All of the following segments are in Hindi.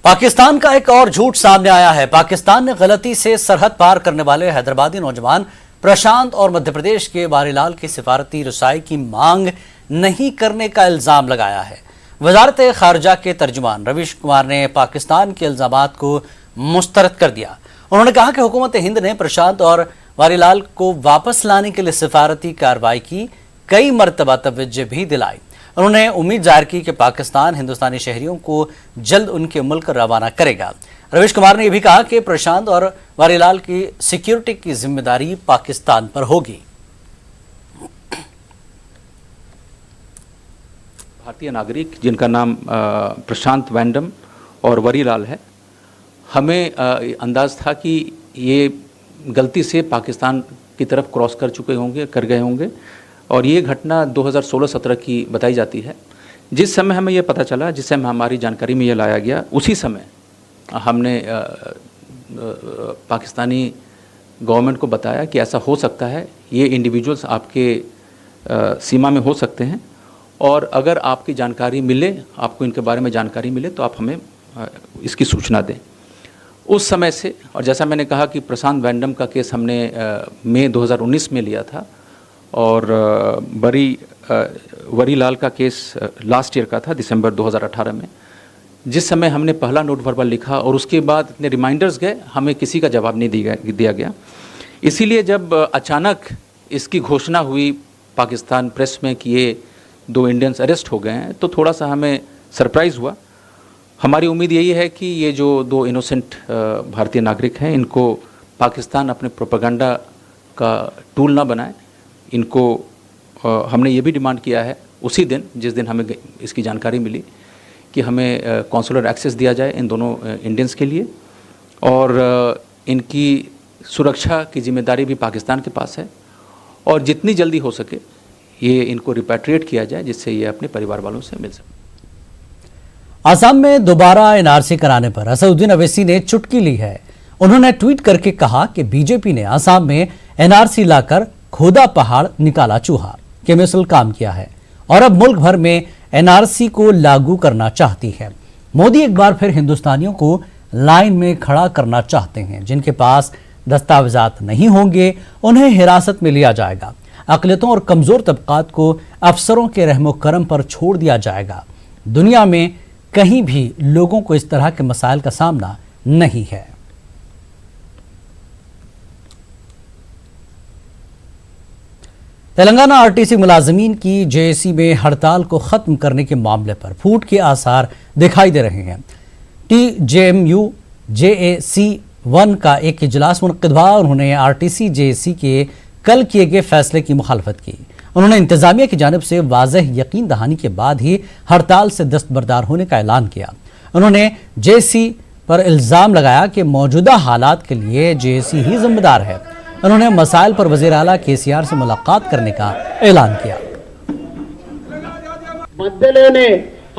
पाकिस्तान का एक और झूठ सामने आया है। पाकिस्तान ने गलती से सरहद पार करने वाले हैदराबादी नौजवान प्रशांत और मध्य प्रदेश के बारीलाल की सिफारती रसाई की मांग नहीं करने का इल्जाम लगाया है। वजारत खारजा के तर्जुमान रवीश कुमार ने पाकिस्तान के इल्जामात को मुस्तरद कर दिया। उन्होंने कहा कि हुकूमत हिंद ने प्रशांत और बारीलाल को वापस लाने के लिए सिफारती कार्रवाई की, कई मरतबा तवज्जो भी दिलाई। उन्होंने उम्मीद जाहिर की कि पाकिस्तान हिंदुस्तानी शहरियों को जल्द उनके मुल्क रवाना करेगा। रवीश कुमार ने यह भी कहा कि प्रशांत और बारीलाल की सिक्योरिटी की जिम्मेदारी पाकिस्तान पर होगी। भारतीय नागरिक जिनका नाम प्रशांत वैंडम और वरीलाल है, हमें अंदाज था कि ये गलती से पाकिस्तान की तरफ क्रॉस कर गए होंगे और ये घटना 2016-17 की बताई जाती है। जिस समय हमें ये पता चला, जिस समय हमारी जानकारी में ये लाया गया, उसी समय हमने पाकिस्तानी गवर्नमेंट को बताया कि ऐसा हो सकता है, ये इंडिविजुअल्स आपके सीमा में हो सकते हैं और अगर आपकी जानकारी मिले, आपको इनके बारे में जानकारी मिले तो आप हमें इसकी सूचना दें। उस समय से, और जैसा मैंने कहा कि प्रशांत वैंडम का केस हमने मई 2019 में लिया था और वरीलाल का केस लास्ट ईयर का था, दिसंबर 2018 में। जिस समय हमने पहला नोट वर्बल लिखा और उसके बाद इतने रिमाइंडर्स गए, हमें किसी का जवाब नहीं दिया गया। इसीलिए जब अचानक इसकी घोषणा हुई पाकिस्तान प्रेस में कि ये 2 इंडियंस अरेस्ट हो गए हैं, तो थोड़ा सा हमें सरप्राइज़ हुआ। हमारी उम्मीद यही है कि ये जो 2 इनोसेंट भारतीय नागरिक हैं, इनको पाकिस्तान अपने प्रोपेगेंडा का टूल ना बनाए। इनको हमने ये भी डिमांड किया है उसी दिन, जिस दिन हमें इसकी जानकारी मिली, कि हमें कॉन्सुलर एक्सेस दिया जाए इन दोनों इंडियंस के लिए और इनकी सुरक्षा की जिम्मेदारी भी पाकिस्तान के पास है और जितनी जल्दी हो सके ये इनको रिपैट्रिएट किया जाए, जिससे ये अपने परिवार वालों से मिल सके। आसाम में दोबारा एनआरसी कराने पर असदुद्दीन अवैसी ने चुटकी ली है। उन्होंने ट्वीट करके कहा कि बीजेपी ने आसाम में एनआरसी लाकर खोदा पहाड़ निकाला चूहा के मिसल काम किया है और अब मुल्क भर में एनआरसी को लागू करना चाहती है। मोदी एक बार फिर हिंदुस्तानियों को लाइन में खड़ा करना चाहते हैं। जिनके पास दस्तावेजात नहीं होंगे उन्हें हिरासत में लिया जाएगा। अक़लियतों और कमजोर तबकात को अफसरों के रहमो करम पर छोड़ दिया जाएगा। दुनिया में कहीं भी लोगों को इस तरह के मसाइल का सामना नहीं है। तेलंगाना आरटीसी मुलाजमीन की जेएसी में हड़ताल को खत्म करने के मामले पर फूट के आसार दिखाई दे रहे हैं। TJMU JAC 1 का एक इजलास मुनक़िद हुआ। उन्होंने आरटीसी जेएसी के कल किए गए फैसले की मुखालफत की। उन्होंने इंतजामिया की जानिब से वाज़ेह यकीन दहानी के बाद ही हड़ताल से दस्तबरदार होने का ऐलान किया। उन्होंने जेएसी पर इल्ज़ाम लगाया कि मौजूदा हालात के लिए जेएसी ही जिम्मेदार है। उन्होंने मसाइल पर वज़ीर आला KCR से मुलाकात करने का ऐलान किया। మధ్యలోనే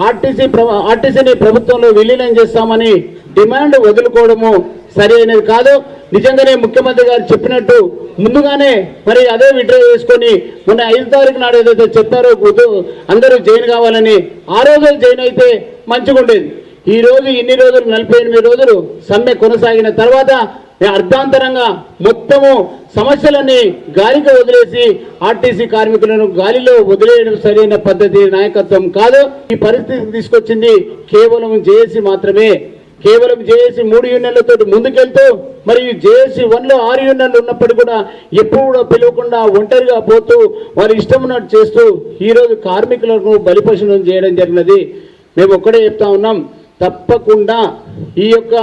ఆర్టీసీని ప్రభుత్వంలో విలీనం చేస్తామని డిమాండ్ వదులుకోవడము సరైనది కాదు। నిజంగానే ముఖ్యమంత్రి గారు చెప్పినట్టు ముందుగానే మరి అదే విడ్రా చేసుకొని మొన్న 5 తారీఖు నాడు ఏదైతే చెప్పారో అందరూ జాయిన్ కావాలని, ఆ రోజు జాయిన్ అయితే మంచిగా ఉండేది। ఈ రోజు ఇన్ని రోజులు 48 రోజులు సమ్మె కొనసాగిన తర్వాత అర్ధాంతరంగా మొత్తము సమస్యలన్నీ గాలికి వదిలేసి ఆర్టీసీ కార్మికులను గాలిలో వదిలేయడం సరైన పద్ధతి, నాయకత్వం కాదు। ఈ పరిస్థితి తీసుకొచ్చింది కేవలం జేఏసీ మాత్రమే। కేవలం జేఏసీ 3 యూనియన్లతో ముందుకెళ్తూ మరి జేఏసీ 1లో 6 యూనియన్లు ఉన్నప్పటికీ కూడా ఎప్పుడు కూడా పిలవకుండా ఒంటరిగా పోతూ వారి ఇష్టం ఉన్నట్టు చేస్తూ ఈరోజు కార్మికులను బలిపశులను చేయడం జరిగినది। మేము ఒక్కడే చెప్తా ఉన్నాం, తప్పకుండా ఈ యొక్క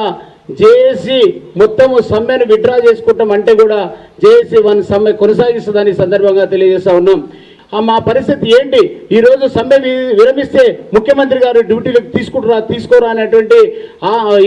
జేఏసీ మొత్తము సమ్మెను విడ్రా చేసుకుంటాం అంటే కూడా జేఏసీ 1 సమ్మె కొనసాగిస్తుందని సందర్భంగా తెలియజేస్తా ఉన్నాం। మా పరిస్థితి ఏంటి? ఈ రోజు సమ్మె విరమిస్తే ముఖ్యమంత్రి గారు డ్యూటీలకు తీసుకోరా అనేటువంటి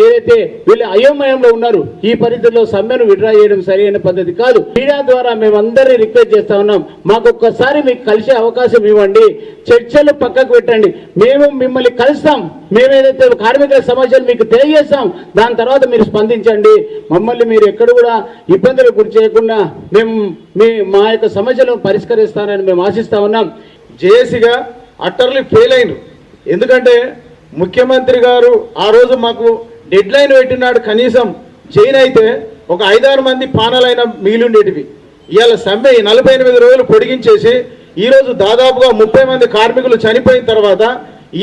ఏదైతే వీళ్ళు అయోమయంలో ఉన్నారు, ఈ పరిస్థితిలో సమ్మెను విడ్రా చేయడం సరైన పద్ధతి కాదు। మీడియా ద్వారా మేమందరినీ రిక్వెస్ట్ చేస్తా ఉన్నాం, మాకు ఒక్కసారి మీకు కలిసే అవకాశం ఇవ్వండి, చర్చలు పక్కకు పెట్టండి, మేము మిమ్మల్ని కలుస్తాం, మేమేదైతే కార్మికుల సమస్యలు మీకు తెలియజేస్తాం, దాని తర్వాత మీరు స్పందించండి। మమ్మల్ని మీరు ఎక్కడ కూడా ఇబ్బందులకు గురి చేయకుండా మేము మా యొక్క సమస్యలను పరిష్కరిస్తానని మేము ఆశిస్తా ఉన్నాం। జేఏసీగా అట్టర్లీ ఫెయిల్ అయినారు। ఎందుకంటే ముఖ్యమంత్రి గారు ఆ రోజు మాకు డెడ్ లైన్ పెట్టినాడు కనీసం చేయనైతే ఒక 5-6 మంది పానాలైన మిగిలిండేటివి. ఇవాళ సమ్మె 48 రోజులు పొడిగించేసి ఈరోజు దాదాపుగా 30 మంది కార్మికులు చనిపోయిన తర్వాత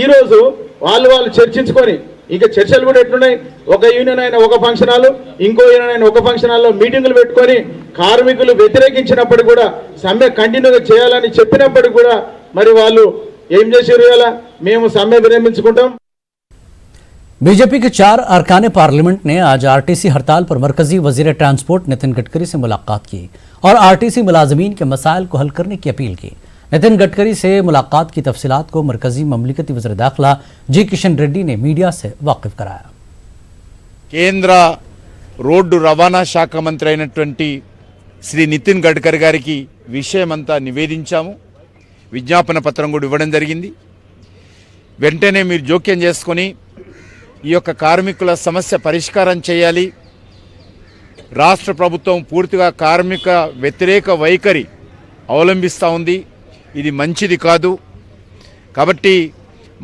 ఈరోజు వాళ్ళు చర్చించుకొని ఇంకా చర్చలు కూడా ఎట్లున్నాయి, ఒక యూనియన్ అయిన ఒక ఫంక్షన్ హాల్, ఇంకో యూనియన్ అయిన ఒక ఫంక్షన్ హాల్లో మీటింగులు పెట్టుకొని కార్మికులు వ్యతిరేకించినప్పుడు కూడా సమ్మె కంటిన్యూగా చేయాలని చెప్పినప్పుడు కూడా మరి వాళ్ళు ఏం చేశారు? ఇలా మేము సమ్మె విరమించుకుంటాం. बीजेपी के 4 अरकान पार्लियामेंट ने आज आरटीसी हड़ताल पर मरकजी वजीर ट्रांसपोर्ट नितिन गडकरी से मुलाकात की और आरटीसी मुलाजमीन के मसाइल को हल करने की अपील की। नितिन गडकरी से मुलाकात की तफसीलात को मरकजी ममलिकती वज़ीर दाखिला जी किशन रेड्डी ने मीडिया से वाकिफ कराया। కేంద్ర రోడ్డు రవాణా శాఖ మంత్రి అయినటువంటి శ్రీ నితిన్ గడ్కరీ గారికి విషయమంతా నివేదించాము. విజ్ఞాపన పత్రం కూడా ఇవ్వడం జరిగింది. వెంటనే మీరు జోక్యం చేసుకొని ఈ యొక్క కార్మికుల సమస్య పరిష్కారం చేయాలి. రాష్ట్ర ప్రభుత్వం పూర్తిగా కార్మిక వ్యతిరేక వైఖరి అవలంబిస్తూ ఉంది. ఇది మంచిది కాదు. కాబట్టి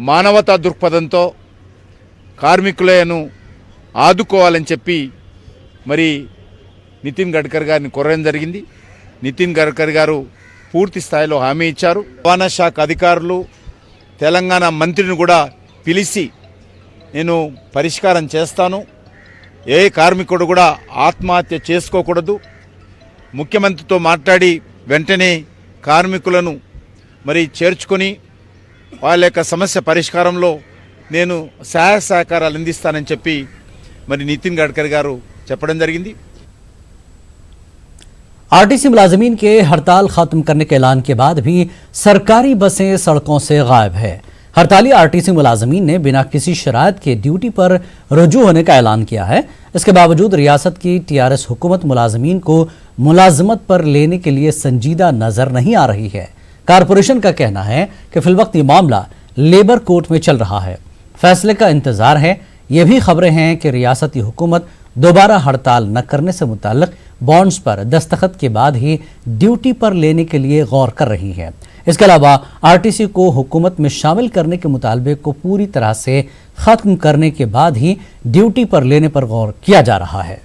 మానవతా దృక్పథంతో కార్మికులను ఆదుకోవాలని చెప్పి మరి నితిన్ గడ్కరీ గారిని కోరడం జరిగింది. నితిన్ గడ్కరీ గారు పూర్తి స్థాయిలో హామీ ఇచ్చారు. రవాణా శాఖ అధికారులు తెలంగాణ మంత్రిని కూడా పిలిచి నేను పరిష్కారం చేస్తాను, ఏ కార్మికుడు కూడా ఆత్మహత్య చేసుకోకూడదు, ముఖ్యమంత్రితో మాట్లాడి వెంటనే కార్మికులను మరి చేర్చుకొని వాళ్ళ యొక్క సమస్య పరిష్కారంలో నేను సహాయ సహకారాలు అందిస్తానని చెప్పి మరి నితిన్ గడ్కరీ గారు చెప్పడం జరిగింది. आरटीसी मुलाजमीन के हड़ताल खत्म करने के ऐलान के बाद भी सरकारी बसें सड़कों से गायब है। हड़ताली आरटीसी मुलाजमीन ने बिना किसी शराइत के ड्यूटी पर रुजू होने का ऐलान किया है। इसके बावजूद रियासत की टीआरएस हुकूमत मुलाजमीन को मुलाजमत पर लेने के लिए संजीदा नजर नहीं आ रही है। कारपोरेशन का कहना है कि फिलवक्त ये मामला लेबर कोर्ट में चल रहा है, फैसले का इंतजार है। ये भी खबरें हैं कि रियासती हुकूमत दोबारा हड़ताल न करने से मुताल्लिक बॉन्ड्स पर दस्तखत के बाद ही ड्यूटी पर लेने के लिए गौर कर रही है। इसके अलावा आरटीसी को हुकूमत में शामिल करने के मुतालबे को पूरी तरह से खत्म करने के बाद ही ड्यूटी पर लेने पर गौर किया जा रहा है।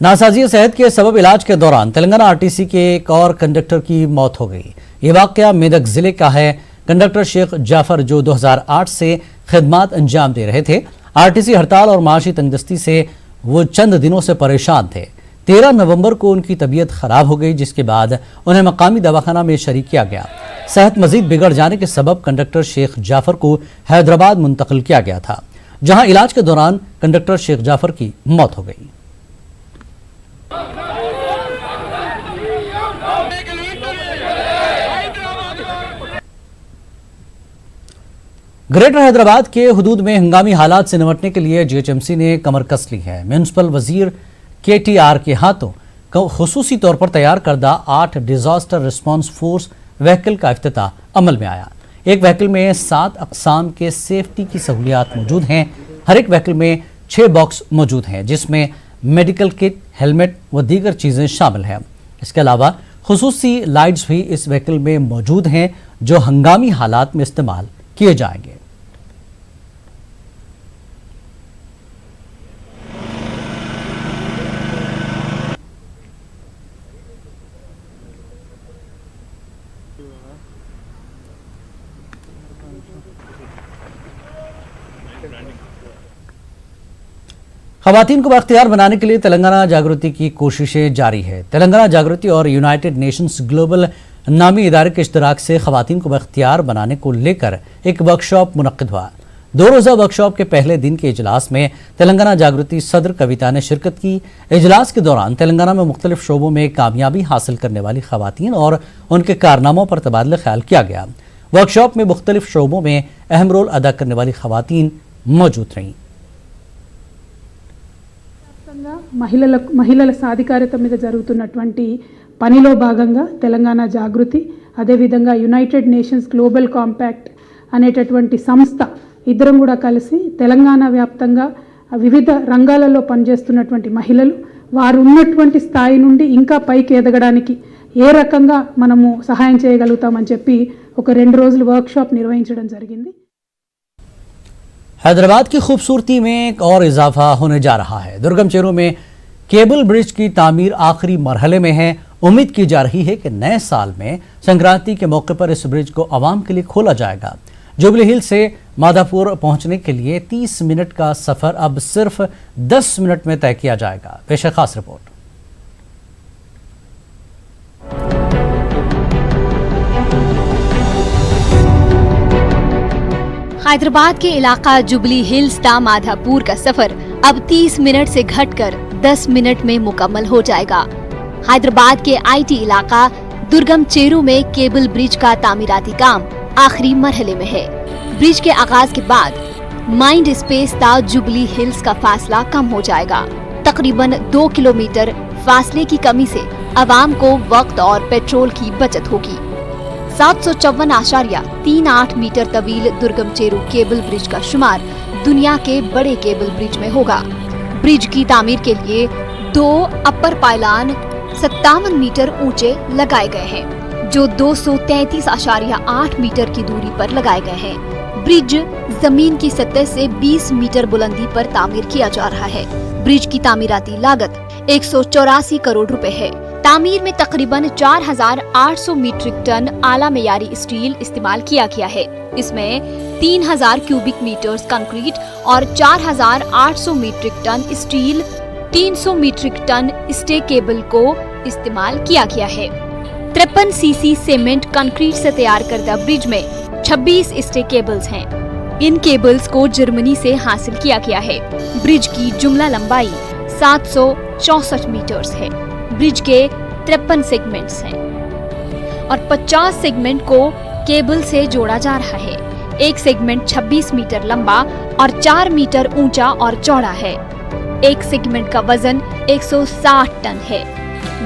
नासाजी सेहत के सबब इलाज के दौरान तेलंगाना आरटीसी के एक और कंडक्टर की मौत हो गई। ये वाकया मेदक जिले का है। कंडक्टर शेख जाफर जो 2008 से खिदमात अंजाम दे रहे थे। आरटीसी हड़ताल और माशी तंगदस्ती से वो चंद दिनों से परेशान थे। 13 नवंबर को उनकी तबीयत खराब हो गई, जिसके बाद उन्हें मकामी दवाखाना में शरीक किया गया। सेहत मजीद बिगड़ जाने के सबब कंडक्टर शेख जाफर को हैदराबाद मुंतकिल किया गया था, जहां इलाज के दौरान कंडक्टर शेख जाफर की मौत हो गई। ग्रेटर हैदराबाद के हुदूद में हंगामी हालात से निपटने के लिए जीएचएमसी ने कमर कस ली है। म्यूनिसिपल वजीर केटीआर के हाथों खुसूसी तौर पर तैयार करदा 8 डिजास्टर रिस्पांस फोर्स व्हीकल का इफ्तिताह अमल में आया। एक व्हीकल में 7 अक़साम के सेफ्टी की सहूलियात मौजूद हैं। हर एक व्हीकल में 6 बॉक्स मौजूद हैं, जिसमें मेडिकल किट, हेलमेट व दीगर चीज़ें शामिल हैं। इसके अलावा खुसूसी लाइट्स भी इस व्हीकल में मौजूद हैं, जो हंगामी हालात में इस्तेमाल किए जाएंगे। खवातीन को बाख्तियार बनाने के लिए तेलंगाना जागृति की कोशिशें जारी है। तेलंगाना जागृति और यूनाइटेड नेशंस ग्लोबल नामी इदारे के इश्तराक से खवातीन को बाख्तियार बनाने को लेकर एक वर्कशॉप मुनक्किद हुआ। 2 रोज़ा वर्कशॉप के पहले दिन के इजलास में तेलंगाना जागृति सदर कविता ने शिरकत की। इजलास के दौरान तेलंगाना में मुख्तलिफ शोबों में कामयाबी हासिल करने वाली खवातीन और उनके कारनामों पर तबादला ख्याल किया गया। वर्कशॉप में मुख्तलिफ शोबों में अहम रोल अदा करने वाली खवातीन मौजूद रहीं। మహిళల సాధికారత మీద జరుగుతున్నటువంటి పనిలో భాగంగా తెలంగాణ జాగృతి అదేవిధంగా యునైటెడ్ నేషన్స్ గ్లోబల్ కాంపాక్ట్ అనేటటువంటి సంస్థ ఇద్దరం కూడా కలిసి తెలంగాణ వ్యాప్తంగా వివిధ రంగాలలో పనిచేస్తున్నటువంటి మహిళలు వారు ఉన్నటువంటి స్థాయి నుండి ఇంకా పైకి ఎదగడానికి ఏ రకంగా మనము సహాయం చేయగలుగుతామని చెప్పి ఒక 2 రోజులు వర్క్షాప్ నిర్వహించడం జరిగింది। हैदराबाद की खूबसूरती में एक और इजाफा होने जा रहा है। दुर्गम चेरू में केबल ब्रिज की तामीर आखिरी मरहले में है। उम्मीद की जा रही है कि नए साल में संक्रांति के मौके पर इस ब्रिज को आवाम के लिए खोला जाएगा। जुबली हिल से माधापुर पहुंचने के लिए 30 मिनट का सफर अब सिर्फ 10 मिनट में तय किया जाएगा। पेश है खास रिपोर्ट। हैदराबाद के इलाका जुबली हिल्स ता माधापुर का सफर अब 30 मिनट से घटकर 10 मिनट में मुकम्मल हो जाएगा। हैदराबाद के आईटी इलाका दुर्गम चेरू में केबल ब्रिज का तामीराती काम आखिरी मरहले में है। ब्रिज के आगाज के बाद माइंड स्पेस ता जुबली हिल्स का फासला कम हो जाएगा। तकरीबन 2 किलोमीटर फासले की कमी से आवाम को वक्त और पेट्रोल की बचत होगी। 754.38 मीटर तवील दुर्गम चेरू केबल ब्रिज का शुमार दुनिया के बड़े केबल ब्रिज में होगा। ब्रिज की तामीर के लिए 2 अपर पायलान 57 मीटर ऊंचे लगाए गए हैं, जो 233.8 मीटर की दूरी पर लगाए गए हैं। ब्रिज जमीन की सतह से 20 मीटर बुलंदी पर तामीर किया जा रहा है। ब्रिज की तामीराती लागत 184 करोड़ रुपए है। तामीर में तकरीबन 4,800 मीट्रिक टन आला मेयारी स्टील इस्तेमाल किया गया है। इसमें 3,000 क्यूबिक मीटर्स कंक्रीट और 4,800 metric ton steel, 300 metric ton stay cable को इस्तेमाल किया गया है। 53 सीसी सीमेंट कंक्रीट से तैयार करदा ब्रिज में 26 स्टे केबल्स हैं। इन केबल्स को जर्मनी से हासिल किया गया है। ब्रिज की जुमला लंबाई 764 मीटर्स है। ब्रिज के 53 सेगमेंट्स हैं और 50 सेगमेंट को केबल से जोड़ा जा रहा है। एक सेगमेंट 26 मीटर लंबा और 4 मीटर ऊंचा और चौड़ा है। एक सेगमेंट का वजन 160 टन है।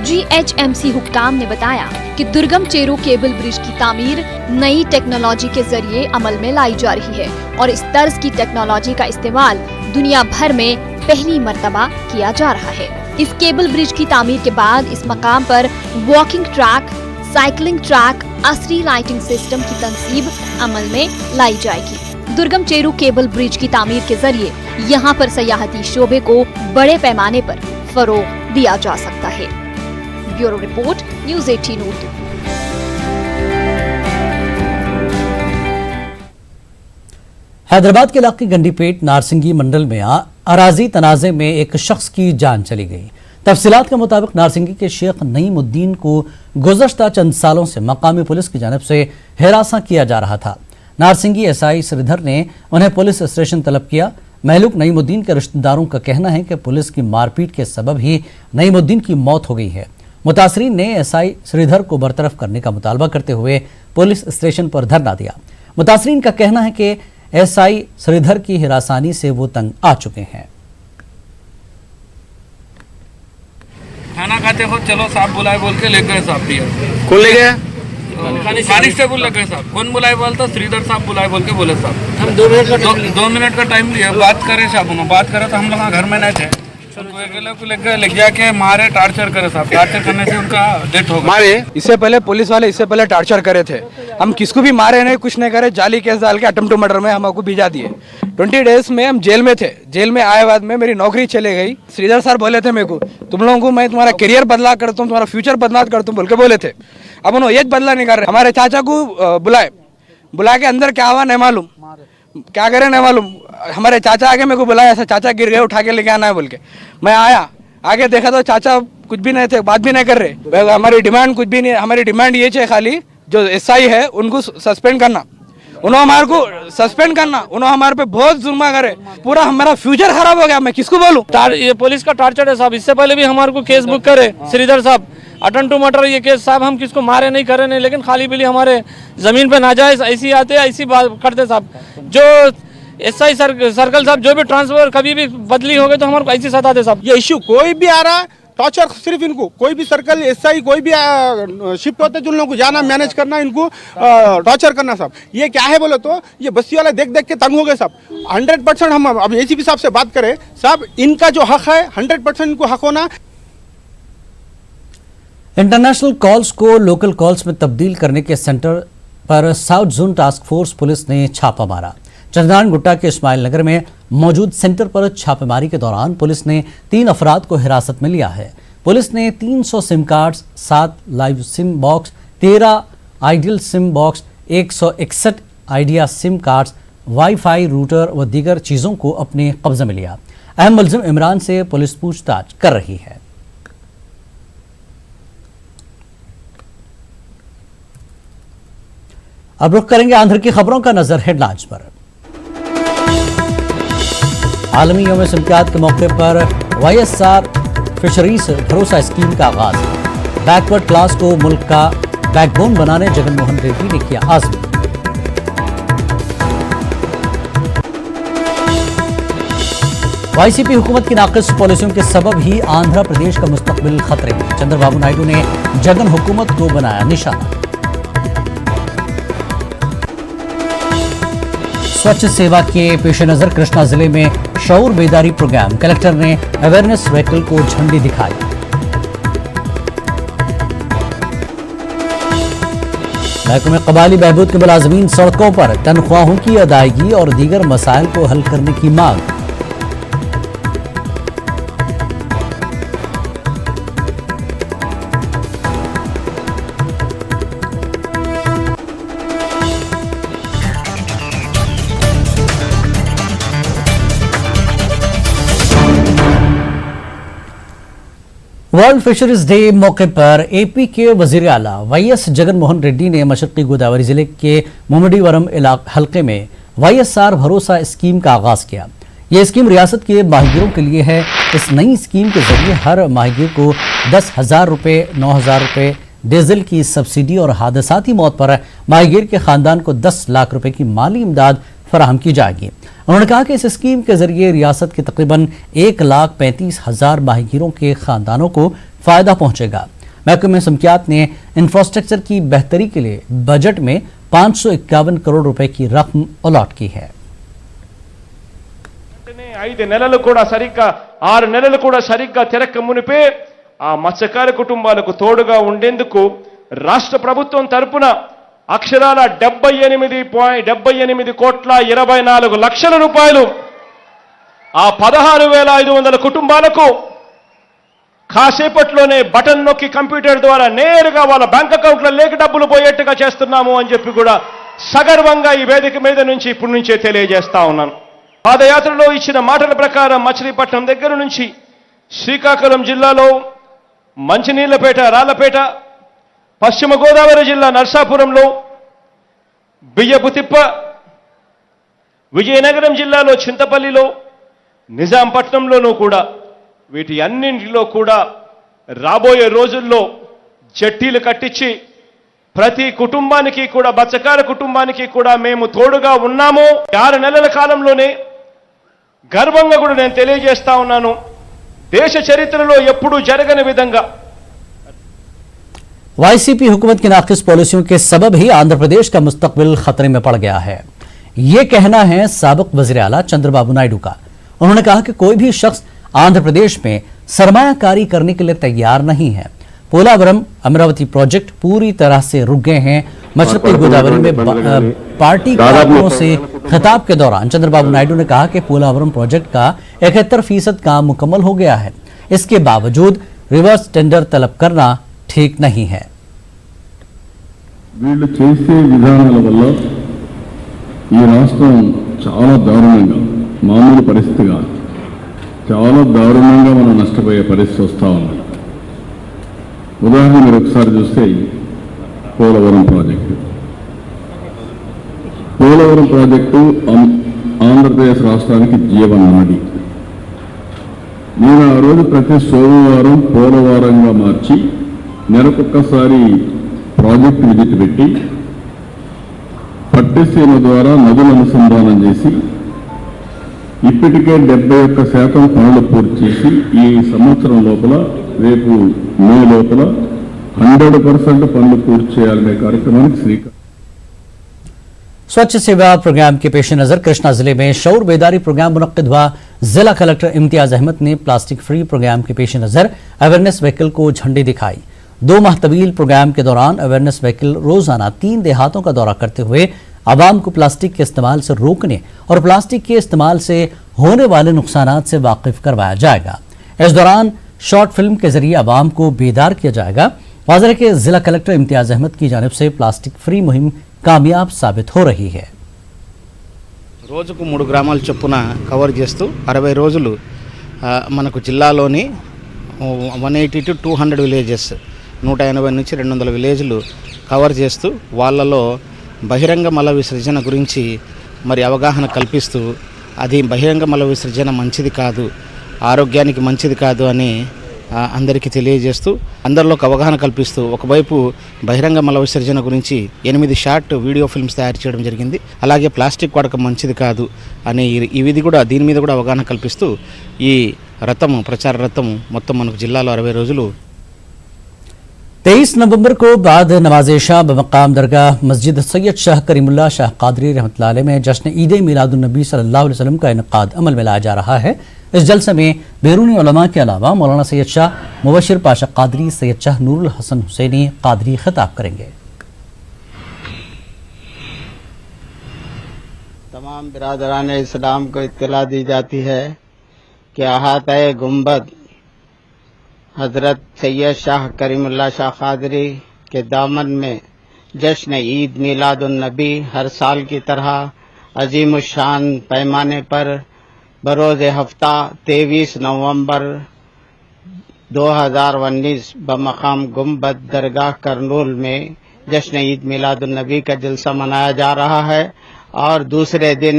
GHMC हुक्काम ने बताया कि दुर्गम चेरू केबल ब्रिज की तामीर नई टेक्नोलॉजी के जरिए अमल में लाई जा रही है और इस तर्ज की टेक्नोलॉजी का इस्तेमाल दुनिया भर में पहली मर्तबा किया जा रहा है। इस केबल ब्रिज की तामीर के बाद इस मकाम पर वॉकिंग ट्रैक, साइकिलिंग ट्रैक, असरी लाइटिंग सिस्टम की तंसीब अमल में लाई जाएगी। दुर्गम चेरू केबल ब्रिज की तामीर के जरिए यहाँ पर सयाहती शोबे को बड़े पैमाने पर फरोग दिया जा सकता है। Bureau report, news 18 Urdu. Hyderabad के इलाके गंडीपेट नारसिंगी मंडल में अराजी तनाजे में एक शख्स की जान चली गई। तफसीलात के मुताबिक नारसिंगी के शेख नईमुद्दीन को गुज़श्ता चंद सालों से मकामी पुलिस की जानिब से हिरासा किया जा रहा था। नारसिंगी SI श्रीधर ने उन्हें पुलिस स्टेशन तलब किया। महलूक नईमुद्दीन के रिश्तेदारों का कहना है कि पुलिस की मारपीट के सबब ही नईमुद्दीन की मौत हो गई है। मुतासरीन ने SI श्रीधर को बरतरफ करने का मुतालबा करते हुए पुलिस स्टेशन पर धरना दिया। मुतासरीन का कहना है कि SI श्रीधर की हिरासानी से वो तंग आ चुके हैं। खाना खाते हो चलो साहब बुलाए बोल के ले गए साहब दिया। कौन ले गया? कांस्टेबल ले गए साहब। कौन बुलाए बोलता? श्रीधर साहब बुलाए बोल के बोले साहब। हम 2 मिनट का टाइम लिया, बात करे साहब। उन्होंने बात करे तो हम लोग घर में नहीं थे। ले जाके मारे, टार्चर करे साहब। टार्चर करने से उनका डेथ हो गया। मारे इससे पहले पुलिस वाले इससे पहले टार्चर करे थे। हम किसको भी मारे नहीं, कुछ नहीं करे। जाली केस डाल के अटेम्प्ट टू मर्डर में हमको भिजा दिए। 20 डेज में हम जेल में थे। जेल में आए बाद में मेरी नौकरी चले गई। श्रीधर सर बोले थे मेरे को, तुम लोगों को मैं तुम्हारा करियर बदला करता हूँ, तुम्हारा फ्यूचर बदला करता हूँ बोल के बोले थे। अब उन्होंने एक बदला नहीं कर रहे। हमारे चाचा को बुला के अंदर क्या हुआ नहीं मालूम, क्या करे नहीं मालूम। हमारे चाचा आगे मेरे को बुलाया, ऐसा चाचा गिर गए, उठा के लेके आना है बोल के। मैं आया, आगे देखा तो चाचा कुछ भी नहीं थे, बात भी नहीं कर रहे। हमारी डिमांड कुछ भी नहीं। हमारी डिमांड ये चाहिए खाली जो SI है उनको सस्पेंड करना, उन्होंने हमारे को सस्पेंड करना। उन्होंने हमारे पे बहुत जुल्मा करे, पूरा हमारा फ्यूचर खराब हो गया। मैं किसको बोलूं? ये पुलिस का टार्चर है साहब। इससे पहले भी हमारे को केस बुक करे श्रीधर साहब, अटेम्प्ट टू मर्डर ये केस साहब। हम किसको मारे नहीं करे नहीं, लेकिन खाली पीली हमारे जमीन पे नाजायज ऐसी आते ऐसी बात करते साहब। जो SI सर्कल साहब जो भी ट्रांसफर कभी भी बदली हो गई तो हमारे को ऐसी सताते साहब। ये इश्यू कोई भी आ रहा है, टॉर्चर सिर्फ इनको, कोई भी सर्कल SI कोई भी शिफ्ट होते हैं, जिन लोगों को जाना मैनेज करना, इनको टॉर्चर करना साहब। ये क्या है बोले तो ये बस्ती वाले देख देख के तंग हो गए साहब। 100% हम अब ACP साहब से बात करें साहब, इनका जो हक है 100% इनको हक होना। इंटरनेशनल कॉल्स को लोकल कॉल्स में तब्दील करने के सेंटर पर south zone task force police ने छापा मारा। चंद्रनारायण गुट्टा के इस्माइल नगर में मौजूद सेंटर पर छापेमारी के दौरान पुलिस ने 3 अफराद को हिरासत में लिया है। पुलिस ने 300 SIM cards, 7 live SIM box, 13 ideal SIM box, 161 idea SIM cards, wifi router व दीगर चीजों को अपने कब्जे में लिया। अहम मुलजिम इमरान से पुलिस पूछताछ कर रही है। अब रुख करेंगे आंध्र की खबरों का, नजर हेडलाइंस पर। आलमी यौम सिमकियात के मौके पर वाईएसआर फिशरीज भरोसा स्कीम का आगाज। बैकवर्ड क्लास को मुल्क का बैकबोन बनाने जगनमोहन रेड्डी ने किया आज़म। वाईसीपी हुकूमत की नाक़िस पॉलिसियों के सबब ही आंध्र प्रदेश का मुस्तकबिल खतरे में, चंद्रबाबू नायडू ने जगन हुकूमत को बनाया निशाना। स्वच्छ सेवा के पेश नजर कृष्णा जिले में शऊर बेदारी प्रोग्राम, कलेक्टर ने अवेयरनेस व्हीकल को झंडी दिखाई। महकमे कबाली बहबूद के मुलाजमीन सड़कों पर तनख्वाहों की अदायगी और दीगर मसाइल को हल करने की मांग। वर्ल्ड फिशरीज डे मौके पर एपी के वजीर आला वाईएस जगनमोहन रेड्डी ने मशरकी गोदावरी जिले के मुमडीवरम हल्के में वाईएसआर भरोसा स्कीम का आगाज किया। यह स्कीम रियासत के माहिगीरों के लिए है। इस नई स्कीम के जरिए हर माहिगीर को 10,000 रुपये, 9,000 रुपये डीजल की सब्सिडी और हादसाती मौत पर माहिगीर के खानदान को 10 लाख रुपए की माली इमदाद फराहम की जाएगी। उन्होंने कहा कि इस स्कीम के जरिए रियासत के तकरीबन 1,35,000 माहिगीरों के खानदानों को फायदा पहुंचेगा। महकमे सिमकियात ने इंफ्रास्ट्रक्चर की बेहतरी के लिए बजट में 551 करोड़ रुपए की रकम अलॉट की है। 5 నెలలు కూడా సరిగ్గా 6 నెలలు కూడా సరిగ్గా తిరక్క మునిపే ఆ మత్స్యకార కుటుంబాలకు తోడుగా ఉండేందుకు రాష్ట్ర ప్రభుత్వం తరపున అక్షరాల 78 కోట్ల 24 లక్షల రూపాయలు ఆ 16,500 కుటుంబాలకు కాసేపట్లోనే బటన్ నొక్కి కంప్యూటర్ ద్వారా నేరుగా వాళ్ళ బ్యాంక్ అకౌంట్లలోకి డబ్బులు పోయేట్టుగా చేస్తున్నాము అని చెప్పి కూడా సగర్వంగా ఈ వేదిక మీద నుంచి ఇప్పటి నుంచే తెలియజేస్తా ఉన్నాను। పాదయాత్రలో ఇచ్చిన మాటల ప్రకారం మచిలీపట్నం దగ్గర నుంచి శ్రీకాకుళం జిల్లాలో మంచినీళ్లపేట, రాళ్లపేట, పశ్చిమ గోదావరి జిల్లా నర్సాపురంలో బియ్యపుతిప్ప, విజయనగరం జిల్లాలో చింతపల్లిలో, నిజాంపట్నంలోనూ కూడా వీటి అన్నింటిలో కూడా రాబోయే రోజుల్లో జట్టీలు కట్టించి ప్రతి కుటుంబానికి కూడా మత్స్యకార కుటుంబానికి కూడా మేము తోడుగా ఉన్నాము। 6 నెలల కాలంలోనే గర్వంగా కూడా నేను తెలియజేస్తా ఉన్నాను, దేశ చరిత్రలో ఎప్పుడూ జరగని విధంగా वाईसीपी हुकूमत की नाक़िस पॉलिसियों के सबब ही आंध्र प्रदेश का मुस्तकबिल खतरे में पड़ गया है। ये कहना है साबिक वज़ीर आला चंद्रबाबू नायडू का। उन्होंने कहा कि कोई भी शख्स आंध्र प्रदेश में सरमायाकारी करने के लिए तैयार नहीं है। पोलावरम अमरावती प्रोजेक्ट पूरी तरह से रुक गए हैं। मशरक़ी गोदावरी में पार्टी कार्यकर्ताओं से खिताब के दौरान चंद्रबाबू नायडू ने कहा कि पोलावरम प्रोजेक्ट का 71% काम मुकम्मल हो गया है। इसके बावजूद रिवर्स टेंडर तलब करना ठीक नहीं है। వీళ్ళు చేసే విధానాల వల్ల ఈ రాష్ట్రం చాలా దారుణంగా, మామూలు పరిస్థితిగా చాలా దారుణంగా మనం నష్టపోయే పరిస్థితి వస్తూ ఉంది। ఉదాహరణ మీరు ఒకసారి చూస్తే పోలవరం ప్రాజెక్టు ఆంధ్రప్రదేశ్ రాష్ట్రానికి జీవనాడి। నేను ఆ రోజు ప్రతి సోమవారం పోలవరంగా మార్చి నెలకొక్కసారి ప్రాజెక్ట్ విజిట్ పెట్టి పట్టిసీమ ద్వారా నదుల అనుసంధానం చేసి ఇప్పటికే 71% పనులు పూర్తి చేసి ఈ సంవత్సరం లోపల, రేపు మే లోపల 100% పనులు పూర్తి చేయాలనే కార్యక్రమానికి శ్రీకారం। स्वच्छ सेवा प्रोग्राम के पेश नजर कृष्णा जिले में शऊर बेदारी प्रोग्राम मुनक्किद हुआ। जिला कलेक्टर इम्तियाज अहमद ने प्लास्टिक फ्री प्रोग्राम के पेश नजर अवेयरनेस व्हीकल को झंडी दिखाई। 2 माह तवील प्रोग्राम के दौरान अवेयरनेस व्हीकल रोजाना 3 देहातों का दौरा करते हुए आवाम को प्लास्टिक के इस्तेमाल से रोकने और प्लास्टिक के इस्तेमाल से होने वाले नुकसानात से वाकिफ करवाया जाएगा। इस दौरान शॉर्ट फिल्म के जरिए आवाम को बेदार किया जाएगा। वाज़ेह के जिला कलेक्टर इम्तियाज अहमद की जानिब से प्लास्टिक फ्री मुहिम कामयाब साबित हो रही है। రోజుకు 3 గ్రామాల చొప్పున కవర్ చేస్తూ 60 రోజులు మనకు జిల్లాలోని 180 to 200 విలేజెస్ 180 నుంచి 200 విలేజ్లు కవర్ చేస్తూ వాళ్ళలో బహిరంగ మల విసర్జన గురించి మరి అవగాహన కల్పిస్తూ అది బహిరంగ మల విసర్జన మంచిది కాదు, ఆరోగ్యానికి మంచిది కాదు అని అందరికీ తెలియజేస్తూ అందరిలోకి అవగాహన కల్పిస్తూ ఒకవైపు బహిరంగ మల విసర్జన గురించి 8 షార్ట్ వీడియో ఫిల్మ్స్ తయారు చేయడం జరిగింది. అలాగే ప్లాస్టిక్ వాడకం మంచిది కాదు అనే ఇది కూడా దీని మీద కూడా అవగాహన కల్పిస్తూ ఈ రథము ప్రచార రథము మొత్తం మనకు జిల్లాలో 60 రోజులు 23 नवंबर को बाद नमाज शाह बमकाम दरगाह मस्जिद सैयद शाह करीमुल्लाह शाह कादरी रहमतुल्लाह अलैह में जश्न ईद मिलादुन्नबी सल्लल्लाहु अलैहि वसल्लम का इनकाद अमल में लाया जा रहा है। इस जलसे में बैरूनी उलमा के अलावा मौलाना सैयद शाह मुबशिर पाशा कादरी, सैयद शाह नूरुल हसन हुसैनी कादरी खिताब करेंगे। तमाम बिरादरान इस्लाम को इत्तला दी जाती है कि अहाता-ए गुंबद हजरत सैयद शाह करीमुल्लाह शाह कादरी के दामन में जश्न ईद मिलादुन्नबी हर साल की तरह अजीमुशान पैमाने पर बरोज़ हफ्ता 23 नवंबर 2019 बमकाम गुंबद दरगाह करनूल में जश्न ईद मिलादुन्नबी का जलसा मनाया जा रहा है। और दूसरे दिन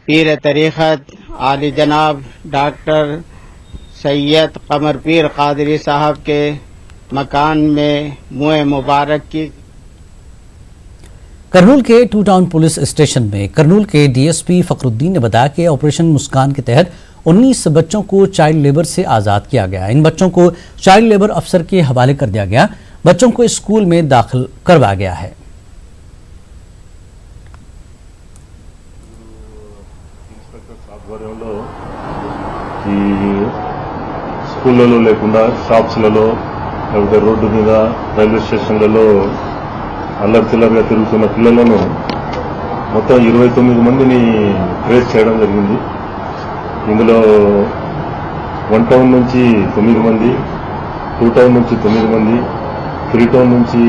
पीर तरीक़त आली जनाब डॉक्टर सैयद कमर पीर कादरी साहब के मकान में मुँह मुबारक की करनूल के टू टाउन पुलिस स्टेशन में करनूल के डीएसपी फखरुद्दीन ने बताया कि ऑपरेशन मुस्कान के तहत 19 बच्चों को चाइल्ड लेबर से आज़ाद किया गया। इन बच्चों को चाइल्ड लेबर अफसर के हवाले कर दिया गया। बच्चों को स्कूल में दाखिल करवाया गया है। స్కూళ్ళలో లేకుండా షాప్స్లలో లేకపోతే రోడ్డు మీద రైల్వే స్టేషన్లలో అల్లరి చిల్లరగా తిరుగుతున్న పిల్లలను మొత్తం 29 మందిని ట్రేస్ చేయడం జరిగింది. ఇందులో 1 టౌన్ నుంచి 9 మంది, 2 టౌన్ నుంచి 9 మంది, 3 టౌన్ నుంచి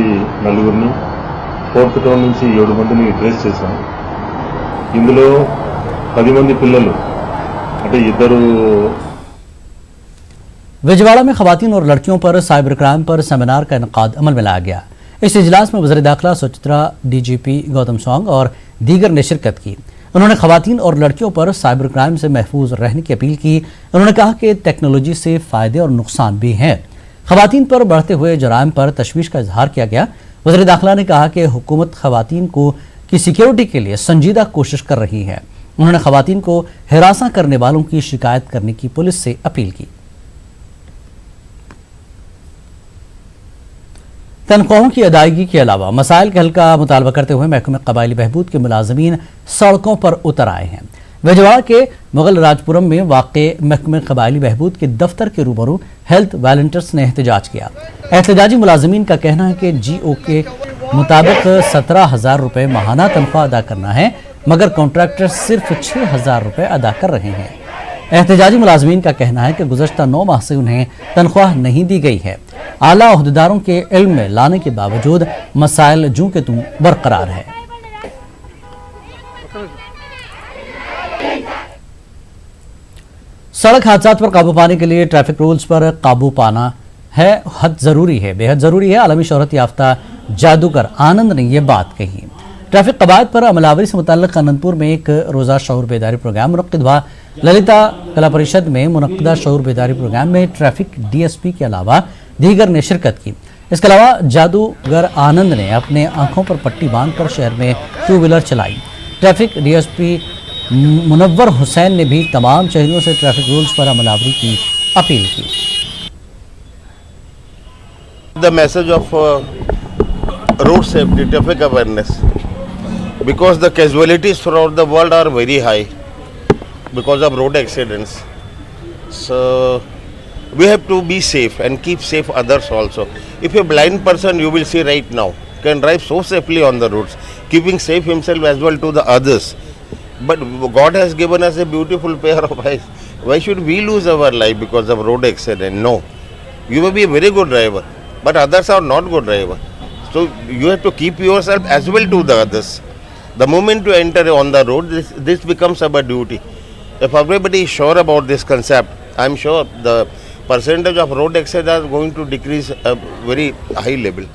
4 4th టౌన్ నుంచి 7 మందిని ట్రేస్ చేశాం. ఇందులో 10 మంది పిల్లలు అంటే ఇద్దరు विजयवाड़ा में खवातीन और लड़कियों पर साइबर क्राइम पर सेमिनार का इनकाद अमल में लाया गया। इस इजलास में वज़ीर दाखिला सुचित्रा, डीजीपी गौतम सॉन्ग और दीगर ने शिरकत की। उन्होंने खवातीन और लड़कियों पर साइबर क्राइम से महफूज रहने की अपील की। उन्होंने कहा कि टेक्नोलॉजी से फ़ायदे और नुकसान भी हैं। खवातीन पर बढ़ते हुए जराइम पर तशवीश का इजहार किया गया। वज़ीर दाखिला ने कहा कि हुकूमत खवातीन की सिक्योरिटी के लिए संजीदा कोशिश कर रही है। उन्होंने खवातीन को हिरासा करने वालों की शिकायत करने की पुलिस से अपील की। तनख्वाहों की अदायगी के अलावा मसाइल के हल का मुतालबा करते हुए महकमे कबायली बहबूद के मुलाजमीन सड़कों पर उतर आए हैं। विजयवाड़ा के मुगल राजपुरम में वाक़े महकमे कबायली बहबूद के दफ्तर के रूबरू हेल्थ वॉलंटियर्स ने एहतजाज किया। एहतजाजी मुलाजमीन का कहना है कि जीओ के मुताबिक 17,000 रुपये माहाना तनख्वाह अदा करना है, मगर कॉन्ट्रैक्टर सिर्फ 6,000 रुपये अदा कर रहे हैं। एहतजाजी मुलाजमीन का कहना है कि गुज़श्ता 9 माह से उन्हें तनख्वाह नहीं दी गई है। आला ओहदेदारों के इल्म में लाने के बावजूद मसाइल जूं के तूं बरकरार है। सड़क हादसात पर काबू पाने के लिए ट्रैफिक रूल्स पर काबू पाना है हद जरूरी है, बेहद जरूरी है। आलमी शोहरत याफ्ता जादूगर आनंद ने यह बात कही। ट्रैफिक कवायद पर अमलावरी से मुताल्लिक आनंदपुर में एक रोज़ा शऊर बेदारी प्रोग्राम मुनक्किद हुआ। ललिता कला परिषद में मुनक्किदा शऊर बेदारी प्रोग्राम में ट्रैफिक डीएसपी के अलावा दीगर ने शिरकत की। इसके अलावा जादूगर आनंद ने अपने आंखों पर पट्टी बांधकर शहर में 2 व्हीलर चलाई। ट्रैफिक डीएसपी मुनव्वर हुसैन ने भी तमाम शहरियों से ट्रैफिक रूल्स पर अमलावरी की अपील की। The message of road safety, traffic awareness, because the casualties throughout the world are very high because of road accidents. So we have to be safe and keep safe others also. If a blind person, you will see right now, can drive so safely on the roads. keeping safe himself as well to the others. But God has given us a beautiful pair of eyes. Why should we lose our life because of road accident? No. You may be a very good driver, but others are not good driver. So you have to keep yourself as well to the others. The moment you enter on the road, this becomes our duty. If everybody is sure about this concept, I am sure the percentage of road accidents are going to decrease a very high level.